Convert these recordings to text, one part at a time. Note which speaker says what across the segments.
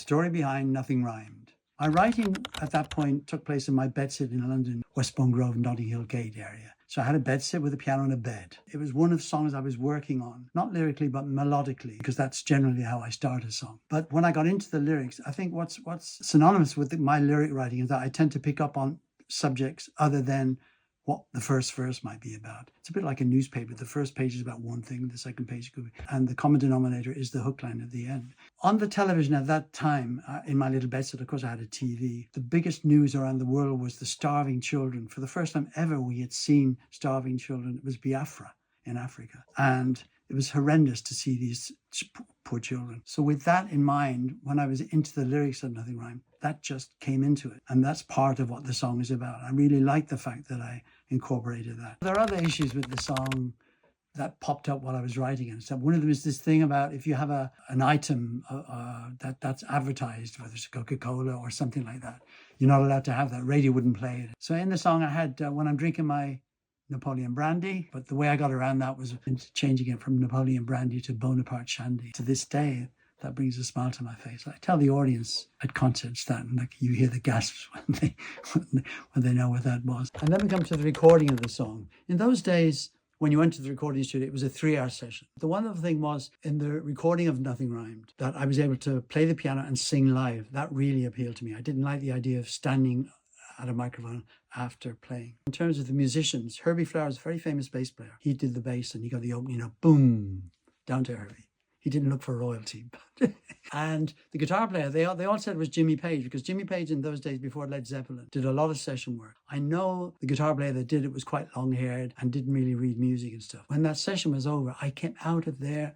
Speaker 1: story behind Nothing Rhymed. My writing at that point took place in my bedsit in London, Westbourne Grove, Notting Hill Gate area. So I had a bedsit with a piano and a bed. It was one of songs I was working on, not lyrically, but melodically, because that's generally how I start a song. But when I got into the lyrics, I think what's synonymous with my lyric writing is that I tend to pick up on subjects other than what the first verse might be about. It's a bit like a newspaper. The first page is about one thing, the second page could be, and the common denominator is the hook line at the end. On the television at that time, in my little bedsit, of course I had a TV, the biggest news around the world was the starving children. For the first time ever we had seen starving children. It was Biafra in Africa. And it was horrendous to see these poor children. So with that in mind, when I was into the lyrics of Nothing Rhymed, that just came into it. And that's part of what the song is about. I really like the fact that I incorporated that. There are other issues with the song that popped up while I was writing it. So one of them is this thing about if you have an item that's advertised, whether it's Coca-Cola or something like that, you're not allowed to have that. Radio wouldn't play it. So in the song I had, when I'm drinking my Napoleon brandy, but the way I got around that was changing it from Napoleon brandy to Bonaparte shandy. To this day, that brings a smile to my face. I tell the audience at concerts that, and like you hear the gasps when they know what that was. And then we come to the recording of the song. In those days, when you went to the recording studio, it was a 3-hour session. The wonderful thing was in the recording of Nothing Rhymed that I was able to play the piano and sing live. That really appealed to me. I didn't like the idea of standing at a microphone after playing. In terms of the musicians, Herbie Flower is a very famous bass player. He did the bass and he got the opening, boom, down to Herbie. He didn't look for royalty. And the guitar player, they all said it was Jimmy Page, because Jimmy Page in those days before Led Zeppelin did a lot of session work. I know the guitar player that did it was quite long-haired and didn't really read music and stuff. When that session was over, I came out of there,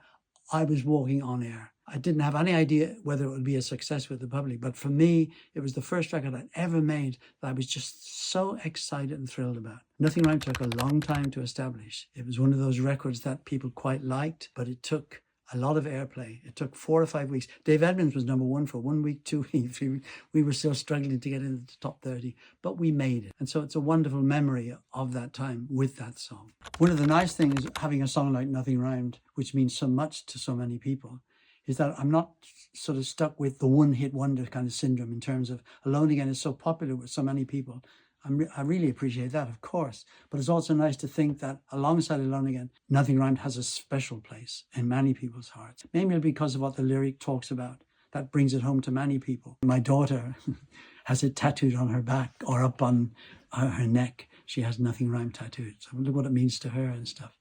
Speaker 1: I was walking on air. I didn't have any idea whether it would be a success with the public, but for me, it was the first record I'd ever made that I was just so excited and thrilled about. Nothing Rhymed took a long time to establish. It was one of those records that people quite liked, but it took a lot of airplay. It took 4 or 5 weeks. Dave Edmunds was number 1 for 1 week, 2 weeks, 3 weeks. We were still struggling to get into the top 30, but we made it. And so it's a wonderful memory of that time with that song. One of the nice things having a song like Nothing Rhymed, which means so much to so many people, is that I'm not sort of stuck with the one-hit wonder kind of syndrome in terms of Alone Again is so popular with so many people. I really appreciate that, of course. But it's also nice to think that alongside Alone Again, Nothing Rhymed has a special place in many people's hearts. Maybe because of what the lyric talks about. That brings it home to many people. My daughter has it tattooed on her back or up on her neck. She has Nothing Rhymed tattooed. So look what it means to her and stuff.